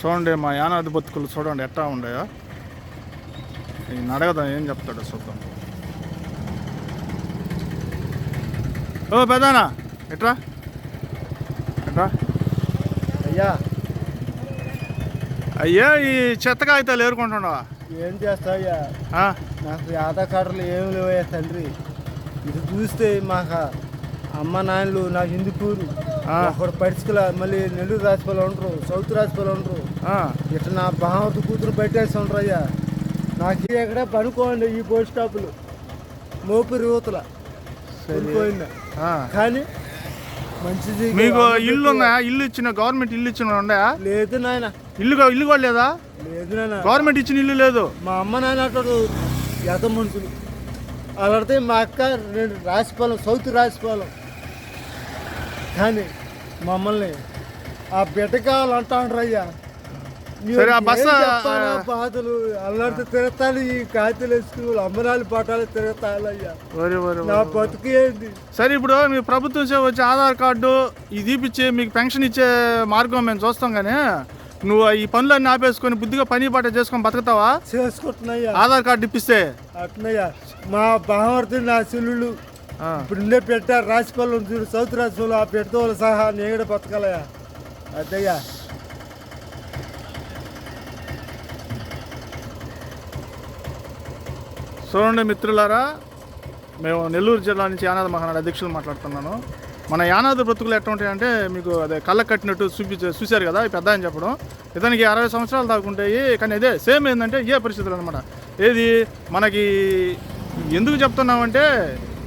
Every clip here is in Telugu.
చూడండి మా యానాది బతుకులు చూడండి ఎట్లా ఉన్నాయో. ఈయన అడగదాం ఏం చెప్తాడో చూద్దాం. ఓ పెదానా ఎట్రా ఎట్రా అయ్యా అయ్యా ఈ చెత్త కాగితాలు ఏరుకుంటున్నావా? ఏం చేస్తావయ్యా, నాకు ఆధార్ కార్డులు ఏమి లేవయ్యా తండ్రి. ఇది చూస్తే మాకు అమ్మ నాన్నలు నాకు హిందూపూరు ఒకడు పడిచుకల, మళ్ళీ నెల్లూరు రాజపాలు ఉండరు, సౌత్ రాజపాలు ఉండరు, ఇట్లా నా భావత కూతురు పెట్టేసి ఉండరు అయ్యా. నాకు ఎక్కడ పనుకోండి ఈ పోస్ట్ స్టాపులు మోపురి యువతల పనుకోండి. కానీ మంచిది. మీకు ఇల్లు ఉన్నాయా? ఇల్లు ఇచ్చిన గవర్నమెంట్ ఇల్లు ఇచ్చిన ఉన్నాయా? లేదు నాయన, ఇల్లు కూడా లేదా? లేదు నాయన, గవర్నమెంట్ ఇచ్చిన ఇల్లు లేదు. మా అమ్మ నాయన అట్లా యత మనుషులు అలాడితే. మా అక్క నేను రాసిపాలెం, సౌత్ రాసిపాలెం. కానీ మమ్మల్ని ఆ బిడ్డ కావాలంటాండ్రు అయ్యా. బాధలు అల్లాడితే తిరుగుతాను, ఈ కాగితాలు వేసుకుని అమ్మనాలు పాఠాలు తిరుగుతాను అయ్యా. నా బతుకు ఏంటి? సరే ఇప్పుడు మీ ప్రభుత్వం వచ్చి ఆధార్ కార్డు ఇది ఇప్పించి మీకు పెన్షన్ ఇచ్చే మార్గం మేము చూస్తాం, కానీ నువ్వు ఈ పనులన్నీ ఆపేసుకొని బుద్ధిగా పని పాట చేసుకొని బతుకుతావా? చేసుకుంటున్నాయ్యా ఆధార్ కార్డు ఇప్పిస్తే. అట్నయ్యా మా భావవర్తి నా చెల్లుళ్ళు ఇప్పుడు ఇండే పెట్టారు రాసిపల్లి చూడు, సౌత్ రాసిపల్లి, ఆ పెడితే వాళ్ళు సహా నేను బతకాలయ్యా. అదయ్యా చూడండి మిత్రులారా, మేము నెల్లూరు జిల్లా నుంచి యానాది మహానాడు అధ్యక్షులు మాట్లాడుతున్నాను. మన యానాది బ్రతుకులు ఎట్లా ఉంటాయంటే మీకు అదే కళ్ళకు కట్టినట్టు చూశారు కదా ఈ పెద్ద అని చెప్పడం. ఇతనికి 60 సంవత్సరాలు దాకా ఉంటాయి, కానీ అదే సేమ్ ఏంటంటే ఏ పరిస్థితులు అనమాట. ఏది మనకి ఎందుకు చెప్తున్నామంటే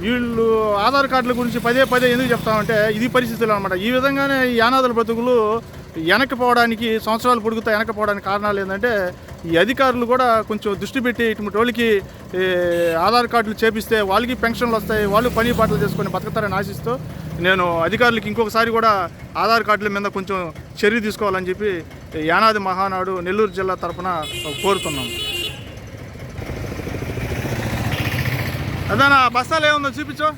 వీళ్ళు ఆధార్ కార్డుల గురించి పదే ఎందుకు చెప్తామంటే ఇది పరిస్థితులు అనమాట. ఈ విధంగానే ఈ యానాదుల బ్రతుకులు వెనక్కిపోవడానికి, సంవత్సరాలు పొడుగుతా వెనక్కిపోవడానికి కారణాలు ఏంటంటే ఈ అధికారులు కూడా కొంచెం దృష్టి పెట్టి ఇటువంటి వాళ్ళకి ఆధార్ కార్డులు చేపిస్తే వాళ్ళకి పెన్షన్లు వస్తాయి, వాళ్ళు పని పాటలు చేసుకొని బతుకుతారని ఆశిస్తూ నేను అధికారులకి ఇంకొకసారి కూడా ఆధార్ కార్డుల మీద కొంచెం చర్య తీసుకోవాలని చెప్పి యానాది మహానాడు నెల్లూరు జిల్లా తరఫున కోరుతున్నాం. అదేనా బస్తాలు ఏముందో చూపించు.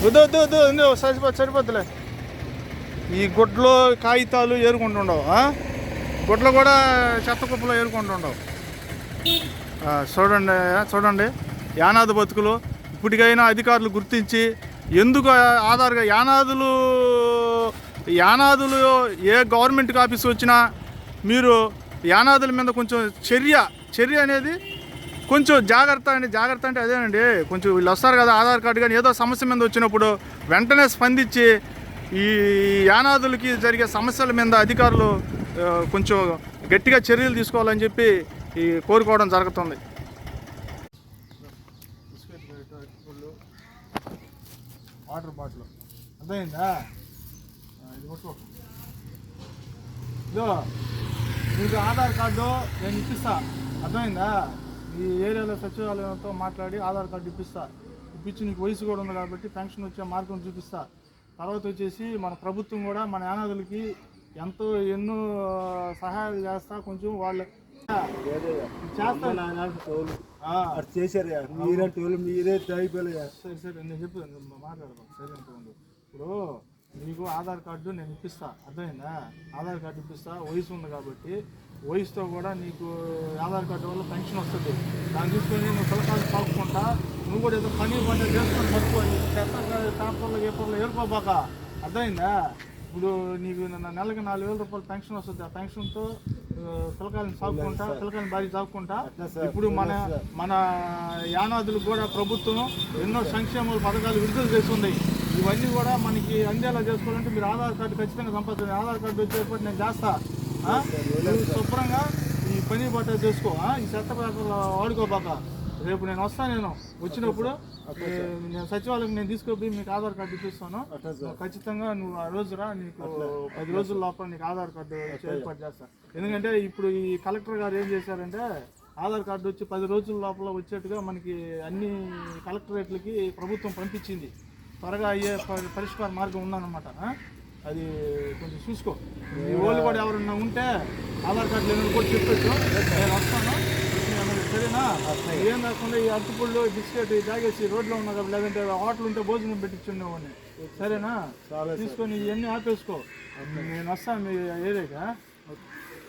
వద్దు సరిపోతులే. ఈ గుడ్లో కాగితాలు ఏరుకుంటుండవు, గుడ్లు కూడా చెత్త కుప్పలో ఏరుకుంటుండవు. చూడండి యానాది బతుకులు. ఇప్పటికైనా అధికారులు గుర్తించి ఎందుకు ఆధార్గా యానాదులు ఏ గవర్నమెంట్ ఆఫీస్ వచ్చినా మీరు యానాదుల మీద కొంచెం చర్య అనేది కొంచెం జాగ్రత్త అంటే అదేనండి. కొంచెం వీళ్ళు వస్తారు కదా ఆధార్ కార్డు కానీ ఏదో సమస్య మీద వచ్చినప్పుడు వెంటనే స్పందించి ఈ యానాదులకి జరిగే సమస్యల మీద అధికారులు కొంచెం గట్టిగా చర్యలు తీసుకోవాలని చెప్పి ఈ కోరుకోవడం జరుగుతుంది. వాటర్ బాటిల్ అర్థమైందా? ఇది కొట్టుకో. ఇదో మీకు ఆధార్ కార్డు నేను ఇప్పిస్తా, అర్థమైందా? ఈ ఏరియాలో సచివాలయంతో మాట్లాడి ఆధార్ కార్డు ఇప్పించి నీకు వయసు కూడా ఉంది కాబట్టి పెన్షన్ వచ్చే మార్గం చూపిస్తా. తర్వాత వచ్చేసి మన ప్రభుత్వం కూడా మన యానాదులకి ఎన్నో సహాయాలు చేస్తా. కొంచెం వాళ్ళు చేశారు మీరే అయిపోయా. సరే నేను చెప్పు మాట్లాడదాం. సరే ఉంటుంది. ఇప్పుడు నీకు ఆధార్ కార్డు నేను ఇప్పిస్తా, అర్థమైందా? ఆధార్ కార్డు ఇప్పిస్తా, వయసు ఉంది కాబట్టి వయసుతో కూడా నీకు ఆధార్ కార్డు వల్ల పెన్షన్ వస్తుంది. దాన్ని తీసుకొని నువ్వు పిల్లకాయలు పాకుకుంటా, నువ్వు కూడా ఏదో పని చేసుకొని పట్టుకోవాలి. చెత్త పేపర్లు ఏరుకోబాక, అర్థమైందా? ఇప్పుడు నీకు నెలకి 4,000 రూపాయలు పెన్షన్ వస్తుంది. ఆ పెన్షన్తో పిల్లకాయలను సాగుకుంటా, పిల్లకాయలను భారీ సాగుకుంటా. ఇప్పుడు మన యానాదులకు కూడా ప్రభుత్వం ఎన్నో సంక్షేమ పథకాలు విడుదల చేస్తుంది. ఇవన్నీ కూడా మనకి అందేలా చేసుకోవాలంటే మీరు ఆధార్ కార్డు ఖచ్చితంగా సంపాదించండి. ఆధార్ కార్డు వచ్చేటప్పుడు నేను చేస్తా, శుభ్రంగా ఈ పని బట్ట చేసుకో. ఈ చెత్త పేపర్లు వాడుకోబాక. రేపు నేను వస్తాను, వచ్చినప్పుడు నేను సచివాలయం నేను తీసుకుపోయి మీకు ఆధార్ కార్డు ఇప్పిస్తాను. ఖచ్చితంగా నువ్వు ఆ రోజు రా, నీకు 10 రోజుల లోపల నీకు ఆధార్ కార్డు ఏర్పాటు చేస్తాను. ఎందుకంటే ఇప్పుడు ఈ కలెక్టర్ గారు ఏం చేశారంటే ఆధార్ కార్డు వచ్చి 10 రోజుల లోపల వచ్చేట్టుగా మనకి అన్ని కలెక్టరేట్లకి ప్రభుత్వం పంపించింది. త్వరగా అయ్యే పరిష్కార మార్గం ఉందన్నమాట. అది కొంచెం చూసుకో. ఈ వాళ్ళు కూడా ఎవరన్నా ఉంటే ఆధార్ కార్డు లేని కూడా చెప్పచ్చు, నేను వస్తాను. సరేనా? ఏం కాకుండా ఈ అరటిపళ్ళు బిస్కెట్ తాగేసి రోడ్లో ఉన్నా కాబట్టి, లేదంటే హోటల్ ఉంటే భోజనం పెట్టించుండేవాడిని. సరేనా? తీసుకొని ఇవన్నీ ఆపేసుకో. నేను వస్తాను మీ ఏరియాగా.